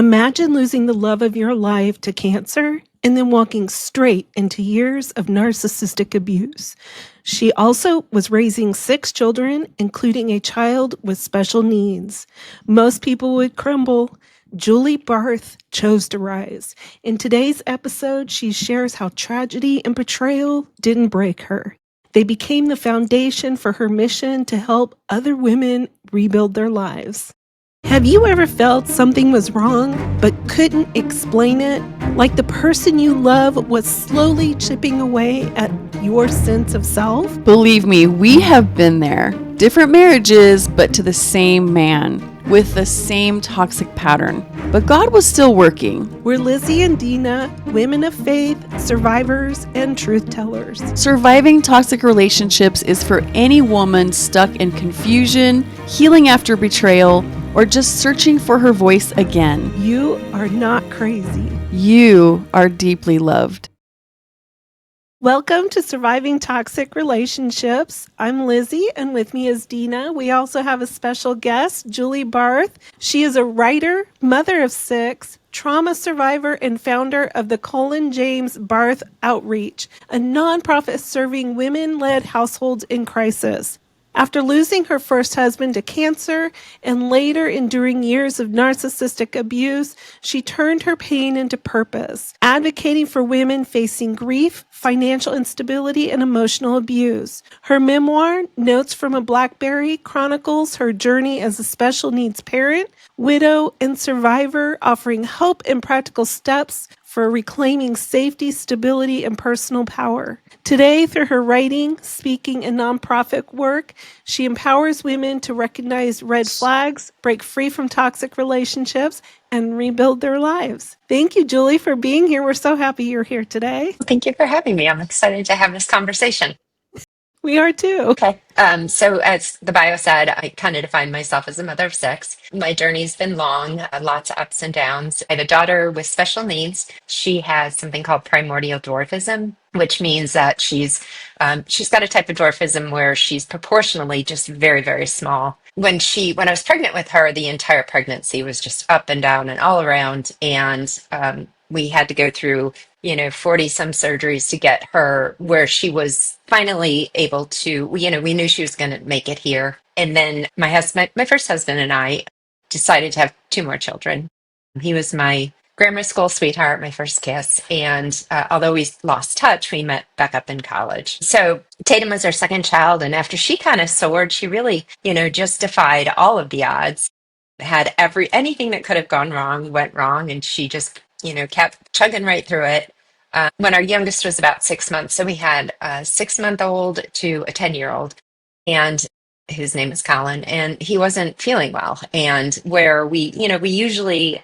Imagine losing the love of your life to cancer and then walking straight into years of narcissistic abuse. She also was raising 6 children, including a child with special needs. Most people would crumble. Julie Barth chose to rise. In today's episode, she shares how tragedy and betrayal didn't break her. They became the foundation for her mission to help other women rebuild their lives. Have you ever felt something was wrong but couldn't explain it? Like the person you love was slowly chipping away at your sense of self? Believe me, we have been there. Different marriages, but to the same man, with the same toxic pattern. But God was still working. We're Lizzie and Dina, women of faith, survivors, and truth tellers. Surviving toxic relationships is for any woman stuck in confusion, healing after betrayal, or just searching for her voice again. You are not crazy. You are deeply loved. Welcome to Surviving Toxic Relationships. I'm Lizzie, and with me is Dina. We also have a special guest, Julie Barth. She is a writer, mother of 6, trauma survivor, and founder of the Colin James Barth Outreach, a nonprofit serving women-led households in crisis. After losing her first husband to cancer and later enduring years of narcissistic abuse, she turned her pain into purpose, advocating for women facing grief, financial instability, and emotional abuse. Her memoir, Notes from a Blackberry, chronicles her journey as a special needs parent, widow, and survivor, offering hope and practical steps for reclaiming safety, stability, and personal power. Today, through her writing, speaking, and nonprofit work, she empowers women to recognize red flags, break free from toxic relationships, and rebuild their lives. Thank you, Julie, for being here. We're so happy you're here today. Thank you for having me. I'm excited to have this conversation. We are too. Okay. So as the bio said, I kind of define myself as a mother of 6. My journey's been long, lots of ups and downs. I have a daughter with special needs. She has something called primordial dwarfism, which means that she's got a type of dwarfism where she's proportionally just very, very small. When I was pregnant with her, the entire pregnancy was just up and down and all around. And we had to go through 40 some surgeries to get her where she was finally able to, we knew she was going to make it here. And then my first husband and I decided to have 2 more children. He was my grammar school sweetheart, my first kiss. And although we lost touch, we met back up in college. So Tatum was our second child. And after she kind of soared, she really, just defied all of the odds. Had anything that could have gone wrong went wrong. And she just kept chugging right through it. When our youngest was about 6 months, so we had a 6-month-old to a 10-year-old, and his name is Colin, and he wasn't feeling well. And where we usually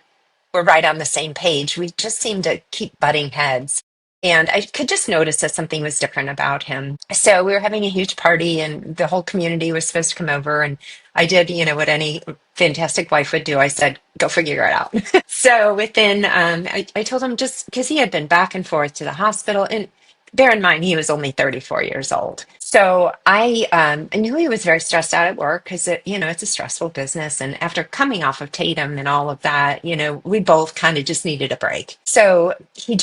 were right on the same page, we just seemed to keep butting heads. And I could just notice that something was different about him. So we were having a huge party, and the whole community was supposed to come over. And I did, what any fantastic wife would do. I said, go figure it out. So within, I told him, just because he had been back and forth to the hospital. And bear in mind, he was only 34 years old. So I knew he was very stressed out at work because it's a stressful business. And after coming off of Tatum and all of that, we both kind of just needed a break. So he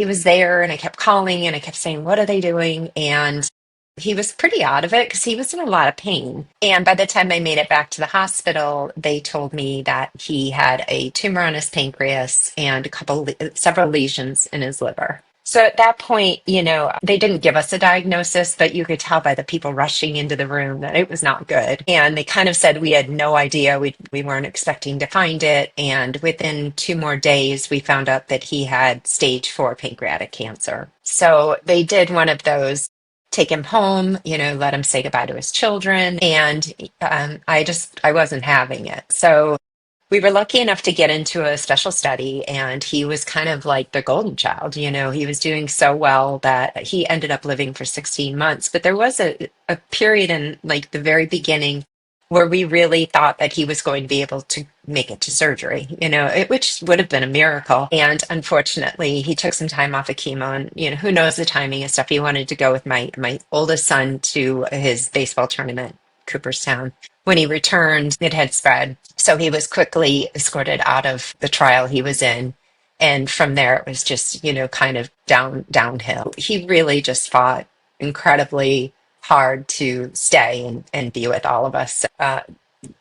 was there, and I kept calling and I kept saying, what are they doing? And he was pretty out of it because he was in a lot of pain. And by the time I made it back to the hospital, they told me that he had a tumor on his pancreas and several lesions in his liver. So at that point, they didn't give us a diagnosis, but you could tell by the people rushing into the room that it was not good. And they kind of said we had no idea. We weren't expecting to find it. And within 2 more days, we found out that he had stage 4 pancreatic cancer. So they did one of those, take him home, let him say goodbye to his children. And I wasn't having it. So we were lucky enough to get into a special study, and he was kind of like the golden child. He was doing so well that he ended up living for 16 months. But there was a period in like the very beginning where we really thought that he was going to be able to make it to surgery, which would have been a miracle. And unfortunately, he took some time off of chemo, and, who knows the timing and stuff. He wanted to go with my oldest son to his baseball tournament, Cooperstown, when he returned, it had spread. So he was quickly escorted out of the trial he was in. And from there, it was just, kind of downhill. He really just fought incredibly hard to stay and be with all of us.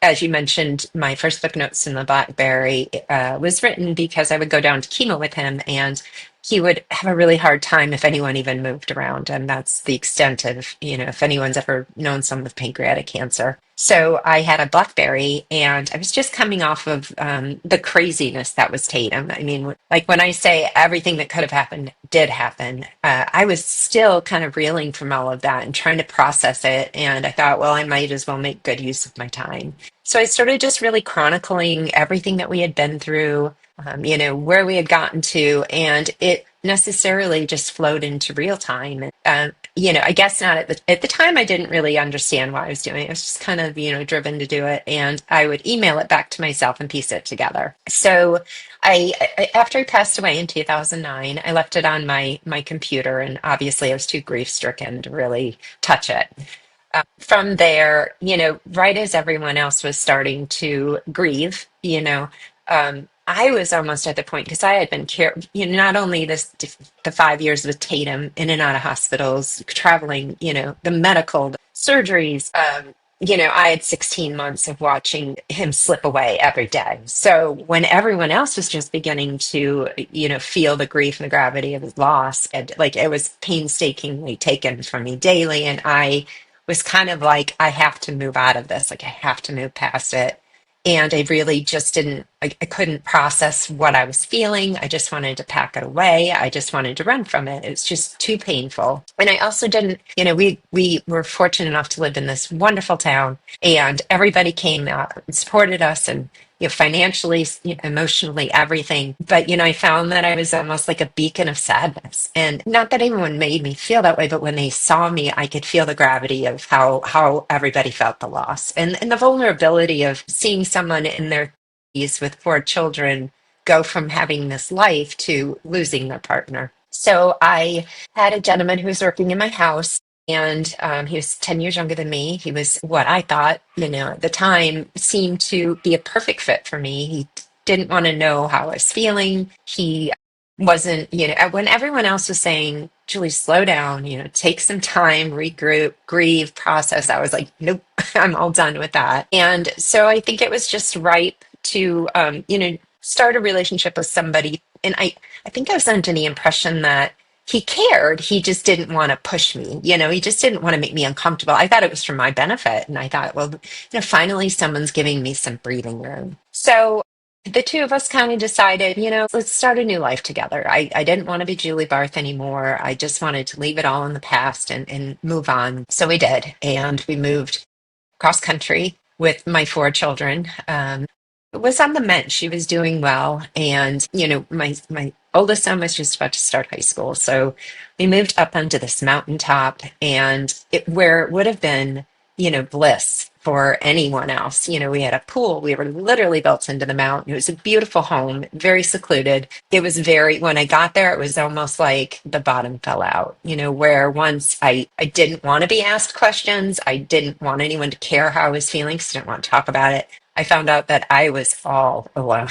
As you mentioned, my first book, Notes in the Blackberry, was written because I would go down to chemo with him, and he would have a really hard time if anyone even moved around. And that's the extent of, if anyone's ever known someone with pancreatic cancer. So I had a Blackberry, and I was just coming off of the craziness that was Tatum. I mean, like when I say everything that could have happened did happen, I was still kind of reeling from all of that and trying to process it. And I thought, well, I might as well make good use of my time. So I started just really chronicling everything that we had been through, where we had gotten to, and it necessarily just flowed into real time. I guess not at the time, I didn't really understand why I was doing it. I was just kind of, driven to do it. And I would email it back to myself and piece it together. So after he passed away in 2009, I left it on my computer, and obviously I was too grief stricken to really touch it. From there, right as everyone else was starting to grieve, I was almost at the point because I had been not only the 5 years with Tatum in and out of hospitals, traveling, the medical the surgeries. I had 16 months of watching him slip away every day. So when everyone else was just beginning to, feel the grief and the gravity of his loss, and like it was painstakingly taken from me daily, and I was kind of like, I have to move out of this. Like I have to move past it. And I really just I couldn't process what I was feeling. I just wanted to pack it away. I just wanted to run from it. It's just too painful. And I also didn't, we were fortunate enough to live in this wonderful town, and everybody came out and supported us, and financially, emotionally, everything. But, I found that I was almost like a beacon of sadness. And not that anyone made me feel that way, but when they saw me, I could feel the gravity of how everybody felt the loss, and the vulnerability of seeing someone in their 30s with 4 children go from having this life to losing their partner. So I had a gentleman who was working in my house, and he was 10 years younger than me. He was what I thought, at the time seemed to be a perfect fit for me. He didn't want to know how I was feeling. He wasn't, when everyone else was saying, Julie, slow down, take some time, regroup, grieve, process. I was like, nope, I'm all done with that. And so I think it was just ripe to, start a relationship with somebody. And I think I was under the impression that he cared. He just didn't want to push me. He just didn't want to make me uncomfortable. I thought it was for my benefit. And I thought, well, finally someone's giving me some breathing room. So the two of us kind of decided, let's start a new life together. I didn't want to be Julie Barth anymore. I just wanted to leave it all in the past and move on. So we did. And we moved cross country with my 4 children. Was on the mend. She was doing well. And, my oldest son was just about to start high school. So we moved up onto this mountaintop, and where it would have been, bliss for anyone else. We had a pool. We were literally built into the mountain. It was a beautiful home, very secluded. It was when I got there, it was almost like the bottom fell out, where once I didn't want to be asked questions. I didn't want anyone to care how I was feeling, because I didn't want to talk about it. I found out that I was all alone.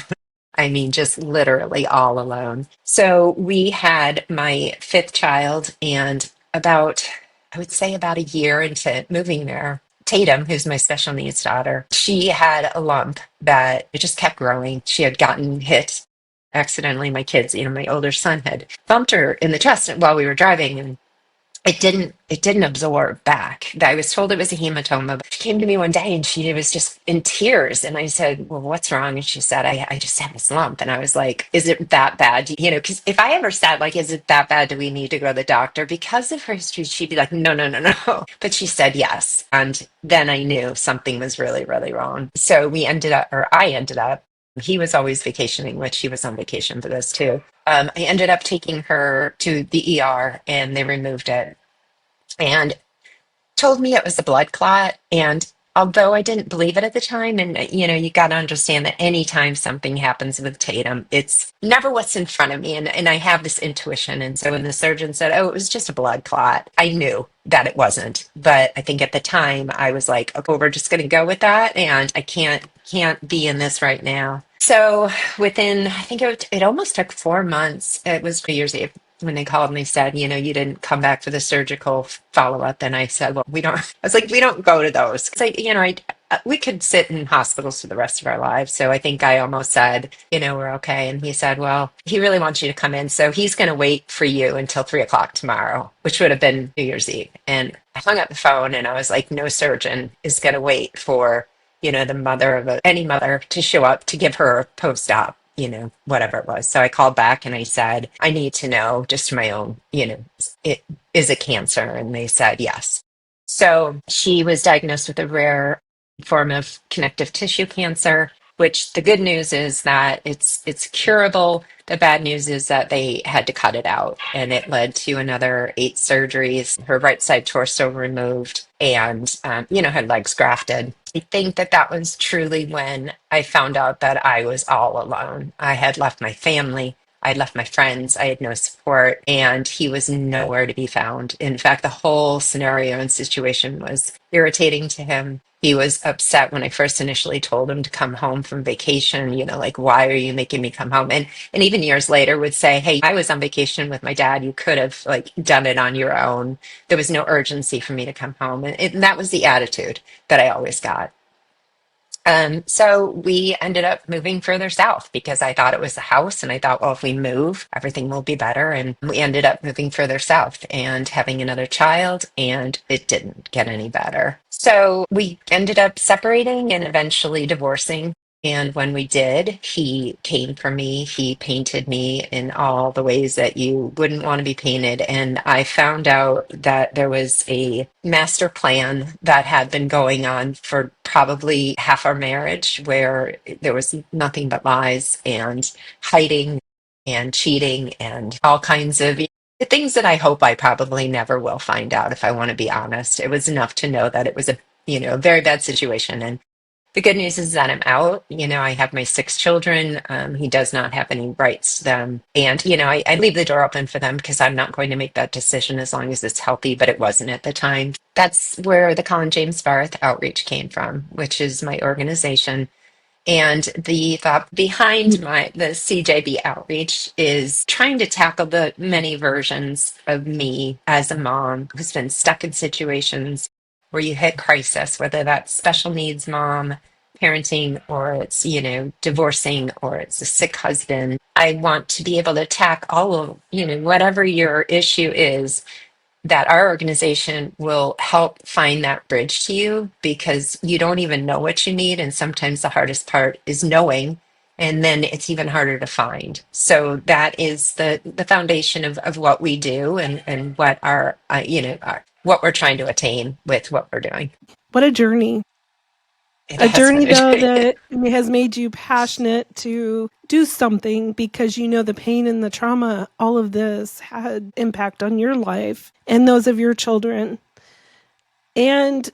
I mean, just literally all alone. So we had my 5th child, and I would say about a year into moving there, Tatum, who's my special needs daughter, she had a lump that it just kept growing. She had gotten hit accidentally. My kids, my older son had bumped her in the chest while we were driving, and it didn't absorb back. I was told it was a hematoma. She came to me one day and she was just in tears. And I said, well, what's wrong? And she said, I just have this lump. And I was like, is it that bad? Because if I ever said, like, is it that bad? Do we need to go to the doctor? Because of her history, she'd be like, no, no, no, no. But she said yes. And then I knew something was really, really wrong. So I ended up, he was always vacationing, which he was on vacation for this too. I ended up taking her to the ER, and they removed it and told me it was a blood clot. And although I didn't believe it at the time, and you got to understand that anytime something happens with Tatum, it's never what's in front of me. And I have this intuition. And so when the surgeon said, oh, it was just a blood clot, I knew that it wasn't. But I think at the time I was like, okay, we're just going to go with that. And I can't be in this right now. So within, I think it almost took 4 months. It was New Year's Eve when they called and they said, you didn't come back for the surgical follow up. And I said, well, we don't, I was like, we don't go to those. Cause we could sit in hospitals for the rest of our lives. So I think I almost said, we're okay. And he said, well, he really wants you to come in. So he's going to wait for you until 3 o'clock tomorrow, which would have been New Year's Eve. And I hung up the phone and I was like, no surgeon is going to wait for, the mother of any mother to show up to give her a post-op, whatever it was. So I called back and I said, I need to know just my own, it is it cancer? And they said yes. So she was diagnosed with a rare form of connective tissue cancer, which the good news is that it's curable. The bad news is that they had to cut it out, and it led to another 8 surgeries, her right side torso removed, and her legs grafted. I think that was truly when I found out that I was all alone. I had left my family. I had left my friends. I had no support, and he was nowhere to be found. In fact, the whole scenario and situation was irritating to him. He was upset when I first initially told him to come home from vacation, like, why are you making me come home? And even years later would say, hey, I was on vacation with my dad. You could have done it on your own. There was no urgency for me to come home. And that was the attitude that I always got. So we ended up moving further south because I thought it was a house and I thought, well, if we move, everything will be better. And we ended up moving further south and having another child, and it didn't get any better. So we ended up separating and eventually divorcing. And when we did, he came for me. He painted me in all the ways that you wouldn't want to be painted. And I found out that there was a master plan that had been going on for probably half our marriage, where there was nothing but lies and hiding and cheating and all kinds of things that I hope I probably never will find out, if I want to be honest. It was enough to know that it was a very bad situation. And the good news is that I'm out. I have my 6 children. He does not have any rights to them. And, I leave the door open for them because I'm not going to make that decision as long as it's healthy, but it wasn't at the time. That's where the Colin James Barth Outreach came from, which is my organization. And the thought behind the CJB outreach is trying to tackle the many versions of me as a mom who's been stuck in situations where you hit crisis, whether that's special needs mom, parenting, or it's, divorcing, or it's a sick husband. I want to be able to tackle all of, whatever your issue is, that our organization will help find that bridge to you, because you don't even know what you need. And sometimes the hardest part is knowing, and then it's even harder to find. So that is the foundation of what we do, and what what we're trying to attain with what we're doing. What a journey. It A has journey, been a though, journey. that has made you passionate to do something, because the pain and the trauma, all of this had impact on your life and those of your children. And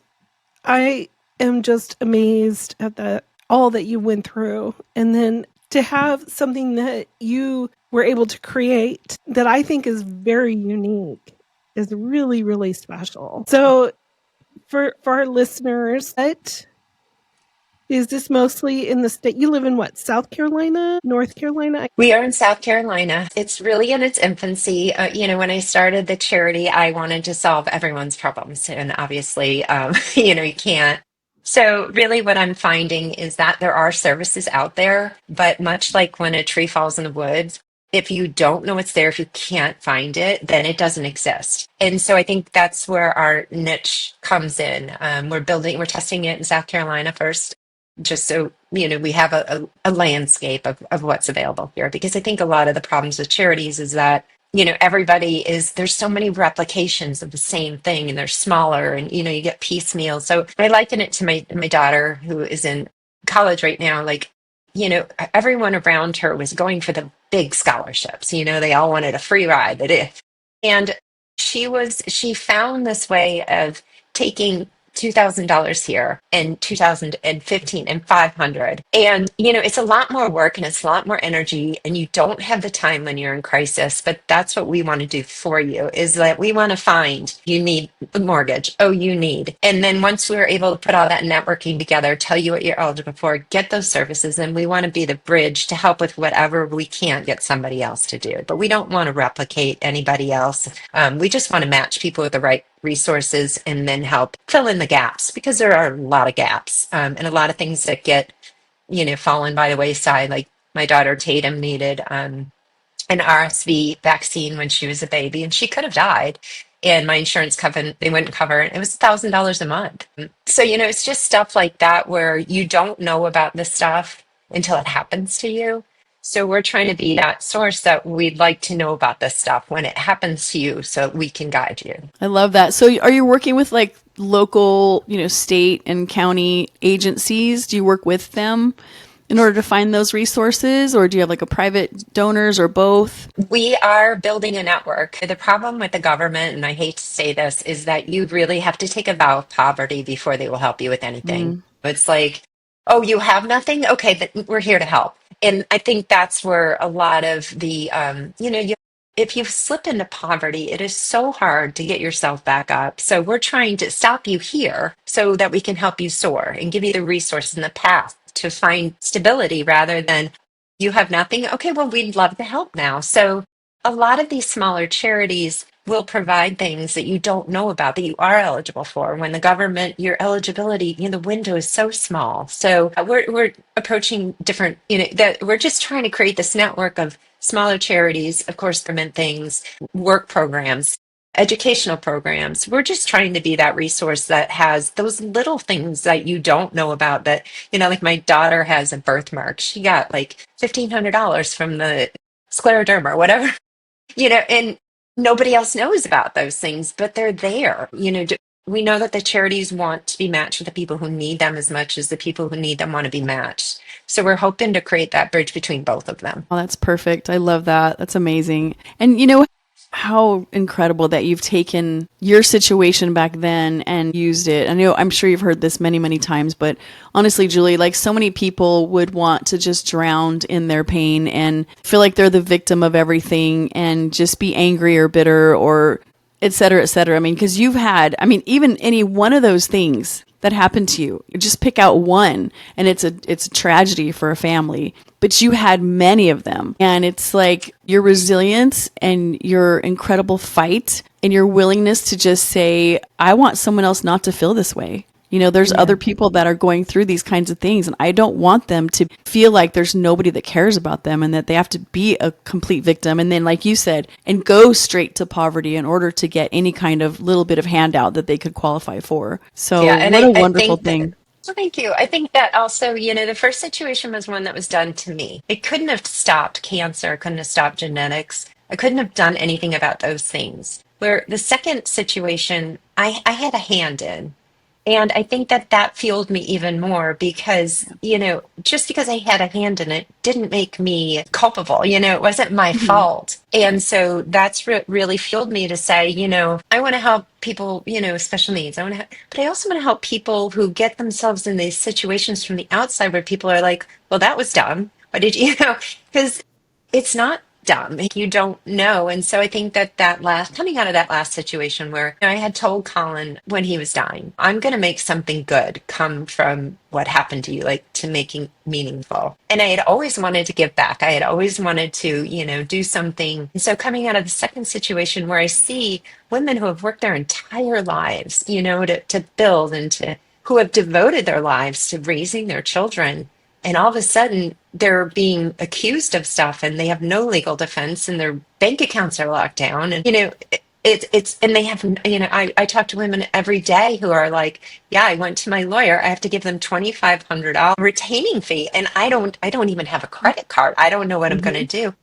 I am just amazed at all that you went through. And then to have something that you were able to create that I think is very unique is really, really special. So for our listeners, is this mostly in the state? You live in what, South Carolina, North Carolina? We are in South Carolina. It's really in its infancy. When I started the charity, I wanted to solve everyone's problems. And obviously, you can't. So really what I'm finding is that there are services out there, but much like when a tree falls in the woods, if you don't know it's there, if you can't find it, then it doesn't exist. And so I think that's where our niche comes in. We're testing it in South Carolina first, just so we have a landscape of what's available here. Because I think a lot of the problems with charities is that there's so many replications of the same thing, and they're smaller, and you get piecemeal. So I liken it to my daughter, who is in college right now. Everyone around her was going for the big scholarships. They all wanted a free ride. And she found this way of taking $2,000 here and 2015 and 500. And, it's a lot more work and it's a lot more energy and you don't have the time when you're in crisis, but that's what we want to do for you is that we want to find you need a mortgage. Oh, you need. And then once we're able to put all that networking together, tell you what you're eligible for, get those services. And we want to be the bridge to help with whatever we can't get somebody else to do. But we don't want to replicate anybody else. We just want to match people with the right resources and then help fill in the gaps because there are a lot of gaps and a lot of things that get fallen by the wayside. Like my daughter Tatum needed an RSV vaccine when she was a baby and she could have died, and my insurance company, they wouldn't cover it. It was $1,000 a month. So it's just stuff like that where you don't know about this stuff until it happens to you. So we're trying to be that source that we'd like to know about this stuff when it happens to you so we can guide you. I love that. So are you working with like local, state and county agencies? Do you work with them in order to find those resources, or do you have like a private donors or both? We are building a network. The problem with the government, and I hate to say this, is that you really have to take a vow of poverty before they will help you with anything. It's like, oh, you have nothing? Okay, then we're here to help. And I think that's where a lot of the, if you slip into poverty, it is so hard to get yourself back up. So we're trying to stop you here so that we can help you soar and give you the resources and the path to find stability rather than you have nothing. Okay, well, we'd love to help now. So a lot of these smaller charities will provide things that you don't know about that you are eligible for. When the government, your eligibility, the window is so small. So we're approaching different, that we're just trying to create this network of smaller charities, of course, government things, work programs, educational programs. We're just trying to be that resource that has those little things that you don't know about that, like my daughter has a birthmark. She got like $1,500 from the scleroderma or whatever, and nobody else knows about those things, but they're there. We know that the charities want to be matched with the people who need them as much as the people who need them want to be matched. So we're hoping to create that bridge between both of them. Oh, that's perfect. I love that. That's amazing. And how incredible that you've taken your situation back then and used it. I'm sure you've heard this many, many times, but honestly, Julie, like so many people would want to just drown in their pain and feel like they're the victim of everything and just be angry or bitter or et cetera, et cetera. Because you've had, even any one of those things that happened to you, just pick out one and it's a tragedy for a family, but you had many of them. And it's like your resilience and your incredible fight and your willingness to just say, I want someone else not to feel this way. There's other people that are going through these kinds of things, and I don't want them to feel like there's nobody that cares about them and that they have to be a complete victim. And then, like you said, and go straight to poverty in order to get any kind of little bit of handout that they could qualify for. So what a wonderful thing. Well, thank you. I think that also, the first situation was one that was done to me. It couldn't have stopped cancer, couldn't have stopped genetics. I couldn't have done anything about those things. Where the second situation, I had a hand in. And I think that fueled me even more because, just because I had a hand in it didn't make me culpable. It wasn't my fault. And so that's really fueled me to say, I want to help people, with special needs. But I also want to help people who get themselves in these situations from the outside where people are like, well, that was dumb. Why did because it's not dumb. You don't know. And so I think that coming out of that last situation where I had told Colin when he was dying, I'm going to make something good come from what happened to you, like to making meaningful. And I had always wanted to give back. I had always wanted to, do something. And so coming out of the second situation where I see women who have worked their entire lives, to build and who have devoted their lives to raising their children. And all of a sudden, they're being accused of stuff and they have no legal defense and their bank accounts are locked down. And, and they have, I talk to women every day who are like, yeah, I went to my lawyer. I have to give them $2,500 retaining fee. And I don't even have a credit card. I don't know what I'm going to do.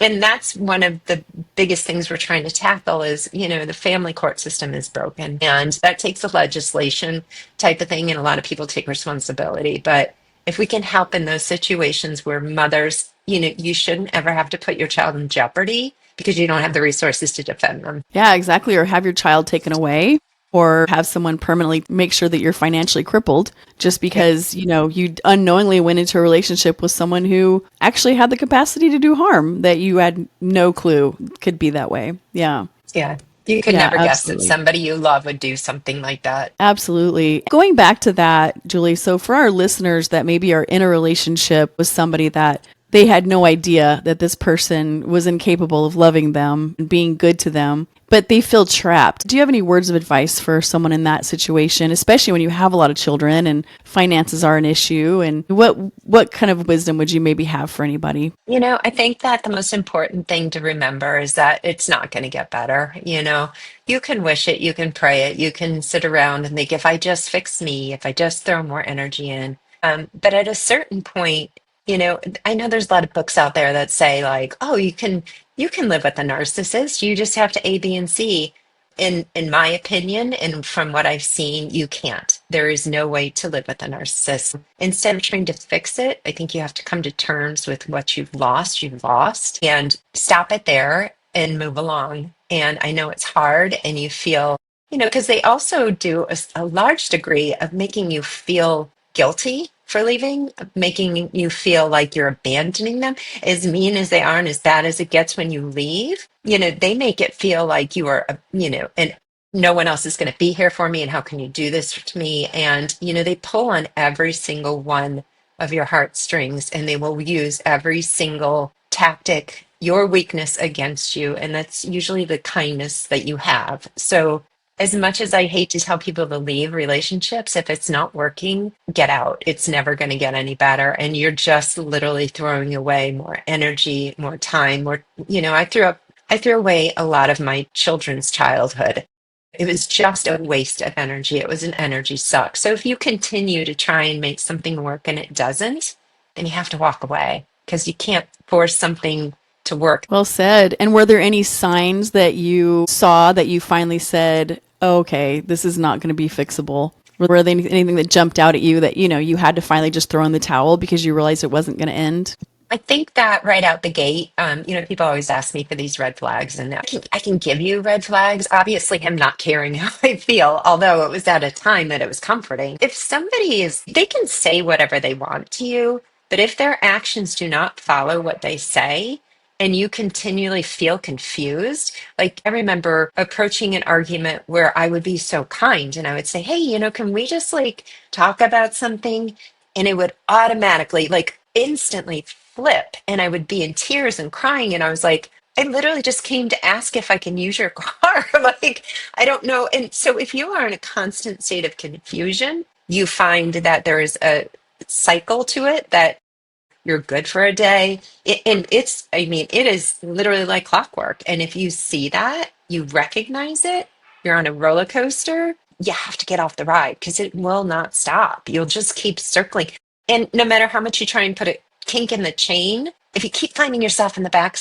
And that's one of the biggest things we're trying to tackle is, the family court system is broken. And that takes a legislation type of thing. And a lot of people take responsibility. But if we can help in those situations where mothers, you shouldn't ever have to put your child in jeopardy because you don't have the resources to defend them. Yeah, exactly. Or have your child taken away or have someone permanently make sure that you're financially crippled just because, you unknowingly went into a relationship with someone who actually had the capacity to do harm that you had no clue could be that way. Yeah. Yeah. You could Yeah, never guess that absolutely. somebody you love would do something like that. Absolutely. Going back to that, Julie, so for our listeners that maybe are in a relationship with somebody that they had no idea that this person was incapable of loving them and being good to them, but they feel trapped. Do you have any words of advice for someone in that situation, especially when you have a lot of children and finances are an issue? And what kind of wisdom would you maybe have for anybody? I think that the most important thing to remember is that it's not going to get better. You can wish it, you can pray it, you can sit around and think, if I just fix me, if I just throw more energy in. But at a certain point, I know there's a lot of books out there that say like, oh, you can live with a narcissist. You just have to A, B, and C. In my opinion, and from what I've seen, you can't. There is no way to live with a narcissist. Instead of trying to fix it, I think you have to come to terms with what you've lost, and stop it there and move along. And I know it's hard and you feel, because they also do a large degree of making you feel guilty for leaving, making you feel like you're abandoning them. As mean as they are and as bad as it gets when you leave, they make it feel like you are, and no one else is going to be here for me. And how can you do this to me? And, they pull on every single one of your heartstrings, and they will use every single tactic, your weakness against you. And that's usually the kindness that you have. So, as much as I hate to tell people to leave relationships, if it's not working, get out. It's never going to get any better. And you're just literally throwing away more energy, more time, I threw away a lot of my children's childhood. It was just a waste of energy. It was an energy suck. So if you continue to try and make something work and it doesn't, then you have to walk away, because you can't force something to work. Well said. And were there any signs that you saw that you finally said, oh, okay, this is not going to be fixable? Were there anything that jumped out at you that, you had to finally just throw in the towel because you realized it wasn't going to end? I think that right out the gate, people always ask me for these red flags, and I can give you red flags. Obviously, I'm not caring how I feel, although it was at a time that it was comforting. If they can say whatever they want to you, but if their actions do not follow what they say, and you continually feel confused, like I remember approaching an argument where I would be so kind and I would say, hey, can we just like talk about something? And it would automatically, like instantly flip, and I would be in tears and crying. And I was like, I literally just came to ask if I can use your car. Like, I don't know. And so if you are in a constant state of confusion, you find that there is a cycle to it, that you're good for a day. It is literally like clockwork. And if you see that, you recognize it, you're on a roller coaster, you have to get off the ride, because it will not stop. You'll just keep circling. And no matter how much you try and put a kink in the chain, if you keep finding yourself in the back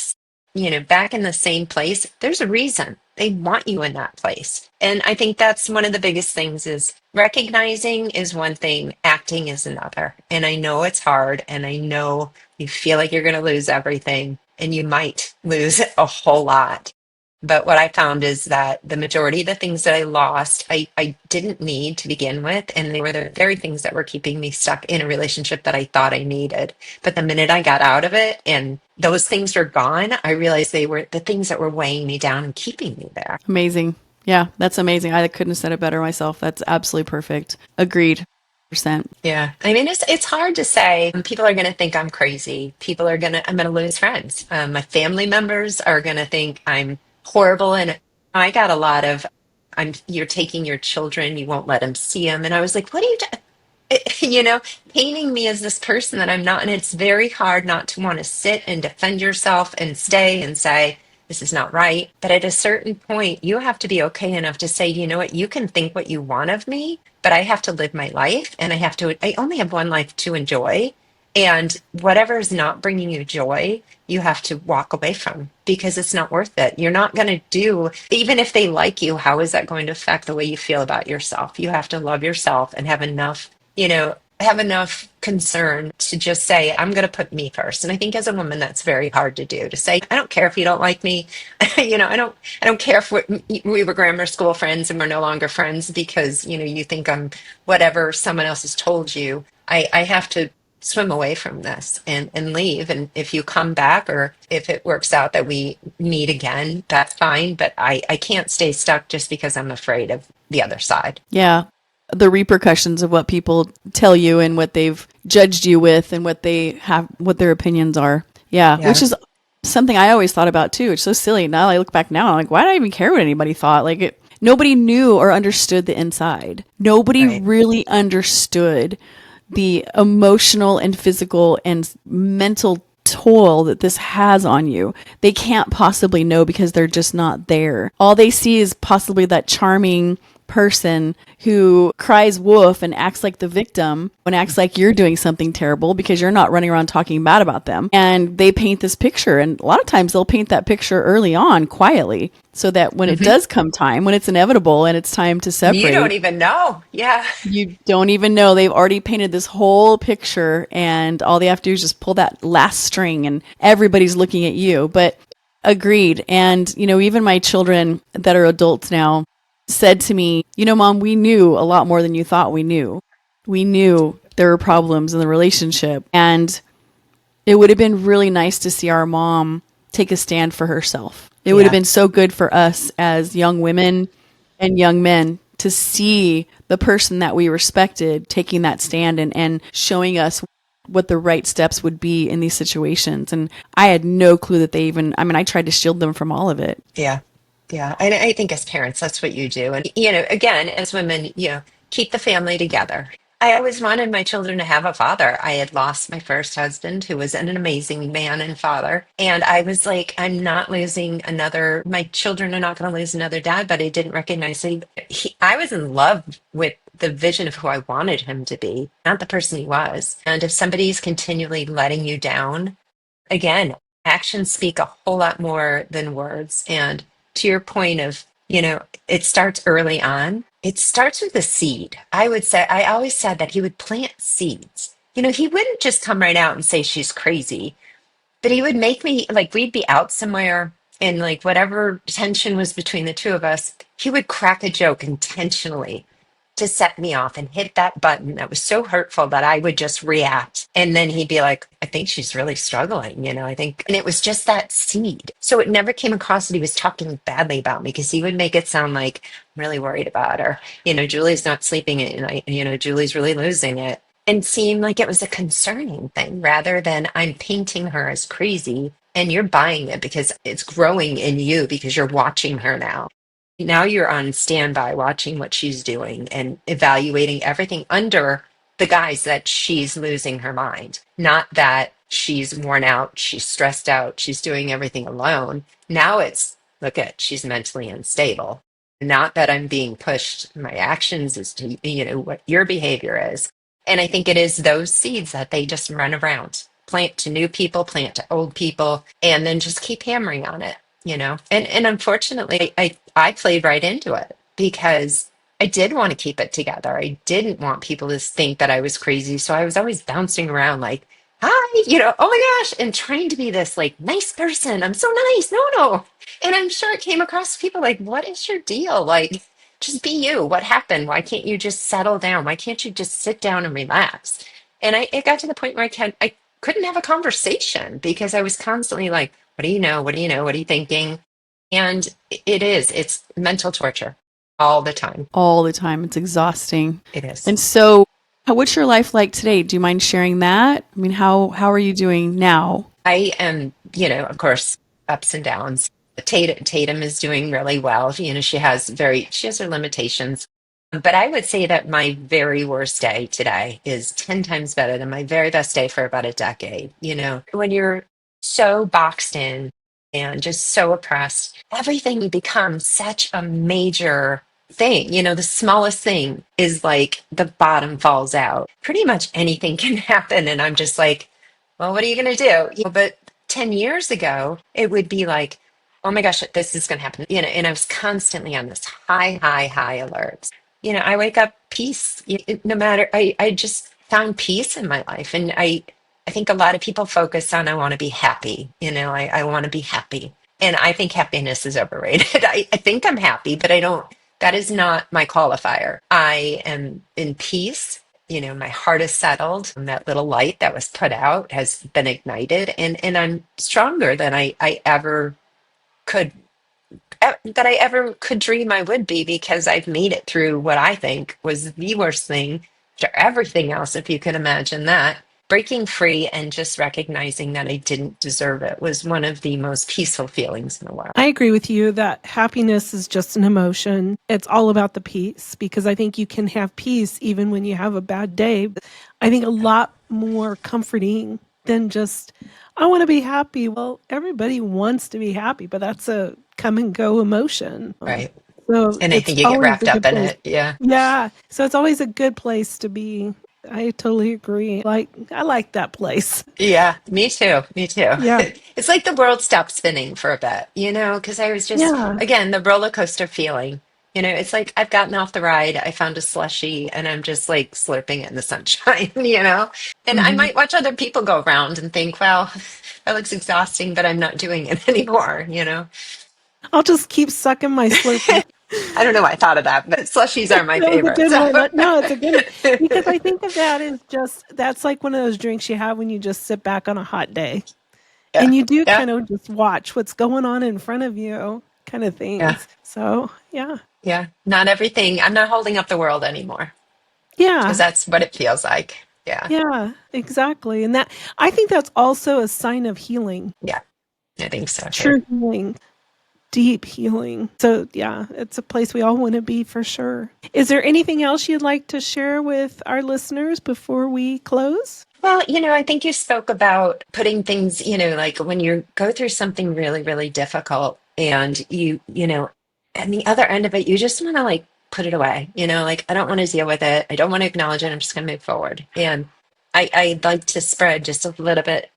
in the same place, there's a reason they want you in that place. And I think that's one of the biggest things, is recognizing is one thing, acting is another. And I know it's hard, and I know you feel like you're going to lose everything, and you might lose a whole lot. But what I found is that the majority of the things that I lost, I didn't need to begin with. And they were the very things that were keeping me stuck in a relationship that I thought I needed. But the minute I got out of it and those things were gone, I realized they were the things that were weighing me down and keeping me there. Amazing. Yeah, that's amazing. I couldn't have said it better myself. That's absolutely perfect. Agreed. Percent. Yeah. I mean, it's hard to say. People are going to think I'm crazy. I'm going to lose friends. My family members are going to think I'm horrible. And I got a lot of, you're taking your children, you won't let them see them. And I was like, what are you doing? Painting me as this person that I'm not. And it's very hard not to want to sit and defend yourself and stay and say, this is not right. But at a certain point, you have to be okay enough to say, you know what, you can think what you want of me, but I have to live my life, and I only have one life to enjoy. And whatever is not bringing you joy, you have to walk away from, because it's not worth it. You're not going to do, even if they like you, how is that going to affect the way you feel about yourself? You have to love yourself and have enough, have enough concern to just say, I'm going to put me first. And I think as a woman, that's very hard to do, to say, I don't care if you don't like me. I don't care if we were grammar school friends and we're no longer friends because, you think I'm whatever someone else has told you. I have to swim away from this and leave. And if you come back or if it works out that we meet again, that's fine. But I can't stay stuck just because I'm afraid of the other side. Yeah. The repercussions of what people tell you and what they've judged you with and what their opinions are. Yeah. Yeah. Which is something I always thought about too. It's so silly. Now I look back now, I'm like, why did I even care what anybody thought? Nobody knew or understood the inside. Nobody Right. really understood the emotional and physical and mental toll that this has on you. They can't possibly know because they're just not there. All they see is possibly that charming person who cries wolf and acts like the victim and acts like you're doing something terrible because you're not running around talking bad about them. And they paint this picture. And a lot of times they'll paint that picture early on quietly so that when it does come time, when it's inevitable and it's time to separate, You don't even know. Yeah. you don't even know they've already painted this whole picture and all they have to do is just pull that last string and everybody's looking at you. But agreed. And, even my children that are adults now said to me, Mom, we knew a lot more than you thought we knew. We knew there were problems in the relationship. And it would have been really nice to see our mom take a stand for herself. It would have been so good for us as young women and young men to see the person that we respected taking that stand and showing us what the right steps would be in these situations. And I had no clue that I tried to shield them from all of it. Yeah. Yeah. And I think as parents, that's what you do. And, again, as women, keep the family together. I always wanted my children to have a father. I had lost my first husband, who was an amazing man and father. And I was like, I'm not losing my children are not going to lose another dad, but I didn't recognize that I was in love with the vision of who I wanted him to be, not the person he was. And if somebody's continually letting you down, again, actions speak a whole lot more than words. And to your point of, it starts early on. It starts with a seed. I always said that he would plant seeds. He wouldn't just come right out and say she's crazy, but he would make me like, we'd be out somewhere and like whatever tension was between the two of us, he would crack a joke intentionally to set me off and hit that button that was so hurtful that I would just react. And then he'd be like, I think she's really struggling, I think. And it was just that seed. So it never came across that he was talking badly about me because he would make it sound like I'm really worried about her. Julie's not sleeping at night. Julie's really losing it. And seemed like it was a concerning thing rather than I'm painting her as crazy and you're buying it because it's growing in you because you're watching her now. Now you're on standby watching what she's doing and evaluating everything under the guise that she's losing her mind, not that she's worn out, she's stressed out, she's doing everything alone. Now it's, she's mentally unstable. Not that I'm being pushed, my actions as to, what your behavior is. And I think it is those seeds that they just run around, plant to new people, plant to old people, and then just keep hammering on it. And unfortunately I played right into it because I did want to keep it together. I didn't want people to think that I was crazy. So I was always bouncing around like, hi, oh my gosh, and trying to be this like nice person. I'm so nice. No. And I'm sure it came across to people like, what is your deal? Like, just be you. What happened? Why can't you just settle down? Why can't you just sit down and relax? And it got to the point where I couldn't have a conversation because I was constantly like, what do you know? What do you know? What are you thinking? And it's mental torture all the time. All the time. It's exhausting. It is. And so, what's your life like today? Do you mind sharing that? I mean, how are you doing now? I am, of course, ups and downs. Tatum is doing really well. She has her limitations. But I would say that my very worst day today is 10 times better than my very best day for about a decade. When you're so boxed in and just so oppressed, everything becomes such a major thing. The smallest thing is like the bottom falls out. Pretty much anything can happen. And I'm just like, well, what are you going to do? But 10 years ago, it would be like, oh my gosh, this is going to happen. And I was constantly on this high alert. I wake up peace, no matter, I just, found peace in my life. And I think a lot of people focus on, I want to be happy. I want to be happy. And I think happiness is overrated. I think I'm happy, but I don't, that is not my qualifier. I am in peace. My heart is settled. And that little light that was put out has been ignited, and I'm stronger than I ever could that I ever could dream I would be, because I've made it through what I think was the worst thing to everything else, if you can imagine that. Breaking free and just recognizing that I didn't deserve it was one of the most peaceful feelings in the world. I agree with you that happiness is just an emotion. It's all about the peace, because I think you can have peace even when you have a bad day. I think a lot more comforting than just, I want to be happy. Well, everybody wants to be happy, but that's a come and go emotion. Right. So And I it's think you get always a wrapped up good in place. it. Yeah. Yeah. So it's always a good place to be. I totally agree. I like that place. Yeah, me too. Me too. Yeah. It's like the world stopped spinning for a bit, because I was just, Yeah. again, the roller coaster feeling. It's like I've gotten off the ride, I found a slushie, and I'm just like slurping it in the sunshine, And I Mhm. might watch other people go around and think, well, that looks exhausting, but I'm not doing it anymore. I'll just keep sucking my Slurpee. I don't know why I thought of that, but slushies are my That was a favorite. good So, one. No, it's a good one. Because I think of that as just, that's like one of those drinks you have when you just sit back on a hot day. yeah, And you do yeah, kind of just watch what's going on in front of you, kind of yeah, things. So, yeah. yeah. Not everything. I'm not holding up the world anymore, because Yeah. that's what it feels like. Yeah. Yeah, exactly. And that, I think that's also a sign of healing, Yeah, I think so too. true healing, deep healing. So, yeah, it's a place we all want to be for sure. Is there anything else you'd like to share with our listeners before we close? Well, I think you spoke about putting things, like when you go through something really, really difficult, and and the other end of it, you just want to like put it away, like I don't want to deal with it. I don't want to acknowledge it. I'm just going to move forward. And I'd like to spread just a little bit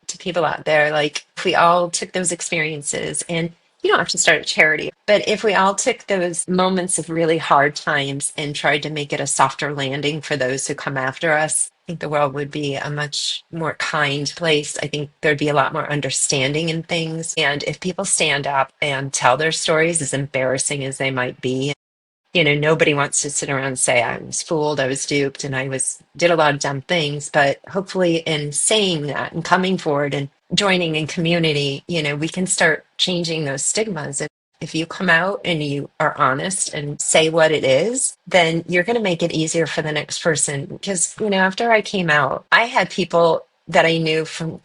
to people out there. Like, if we all took those experiences, and you don't have to start a charity, but if we all took those moments of really hard times and tried to make it a softer landing for those who come after us, I think the world would be a much more kind place. I think there'd be a lot more understanding in things. And if people stand up and tell their stories, as embarrassing as they might be, nobody wants to sit around and say, I was fooled, I was duped, and did a lot of dumb things. But hopefully, in saying that and coming forward and joining in community, we can start changing those stigmas. And if you come out and you are honest and say what it is, then you're going to make it easier for the next person. Because, after I came out, I had people that I knew from,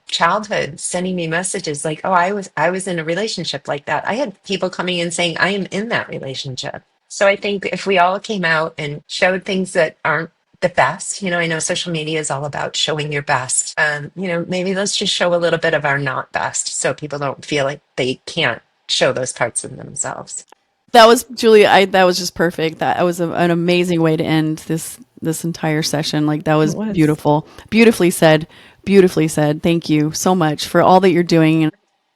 childhood sending me messages like, oh, I was in a relationship like that. I had people coming in saying, I am in that relationship. So I think if we all came out and showed things that aren't the best, I know social media is all about showing your best. Maybe let's just show a little bit of our not best, so people don't feel like they can't show those parts of themselves. That was Julie. That was just perfect. That was an amazing way to end this entire session. Like, that It was was. beautiful, beautifully said, beautifully said. Thank you so much for all that you're doing. And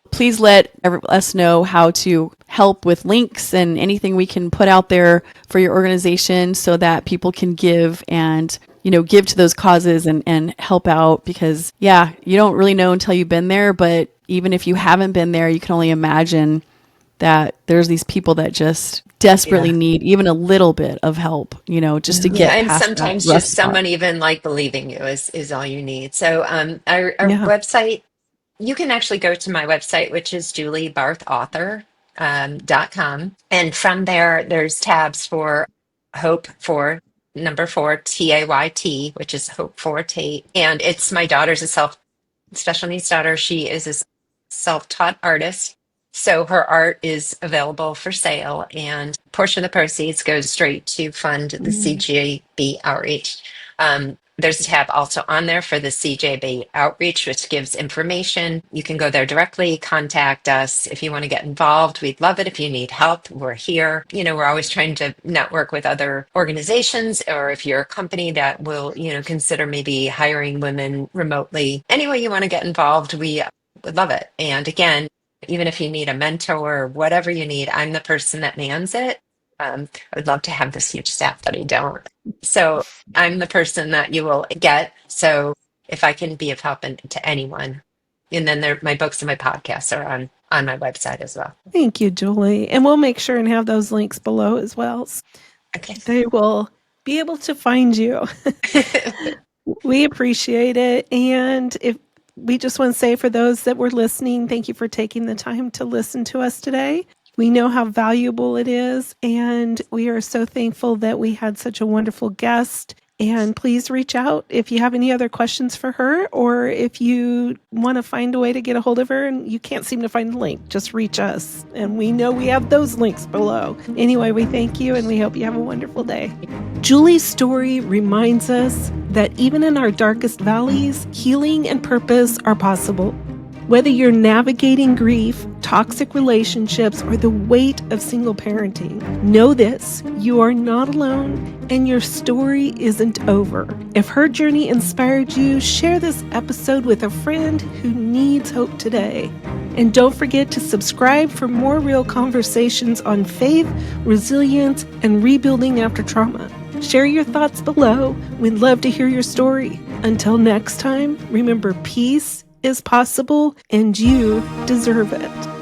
please let us know how to help with links and anything we can put out there for your organization, so that people can give and give to those causes and help out. Because yeah, you don't really know until you've been there. But even if you haven't been there, you can only imagine that there's these people that just desperately Yeah. need even a little bit of help, just to Yeah, get and past that sometimes rough just spot. someone even like believing you is all you need. So our Yeah. website, you can actually go to my website, which is juliebarthauthor.com. And from there, there's tabs for Hope for number four, TAYT, which is Hope for Tate. And it's my daughter's a special needs daughter. She is a self-taught artist. So her art is available for sale, and a portion of the proceeds goes straight to fund the Mm. CJB outreach. There's a tab also on there for the CJB outreach, which gives information. You can go there directly, contact us if you want to get involved. We'd love it. If you need help, we're here. We're always trying to network with other organizations, or if you're a company that will, consider maybe hiring women remotely. Any way you want to get involved, we would love it. And again, even if you need a mentor or whatever you need, I'm the person that mans it. I would love to have this huge staff, but I don't. So I'm the person that you will get. So if I can be of help to anyone, and then my books and my podcasts are on my website as well. Thank you, Julie. And we'll make sure and have those links below as well. Okay. They will be able to find you. We appreciate it. And if we just want to say for those that were listening, thank you for taking the time to listen to us today. We know how valuable it is, and we are so thankful that we had such a wonderful guest. And please reach out if you have any other questions for her, or if you want to find a way to get a hold of her and you can't seem to find the link, just reach us. And we know we have those links below. Anyway, we thank you and we hope you have a wonderful day. Julie's story reminds us that even in our darkest valleys, healing and purpose are possible. Whether you're navigating grief, toxic relationships, or the weight of single parenting, know this: you are not alone and your story isn't over. If her journey inspired you, share this episode with a friend who needs hope today. And don't forget to subscribe for more real conversations on faith, resilience, and rebuilding after trauma. Share your thoughts below. We'd love to hear your story. Until next time, remember, peace is possible and you deserve it.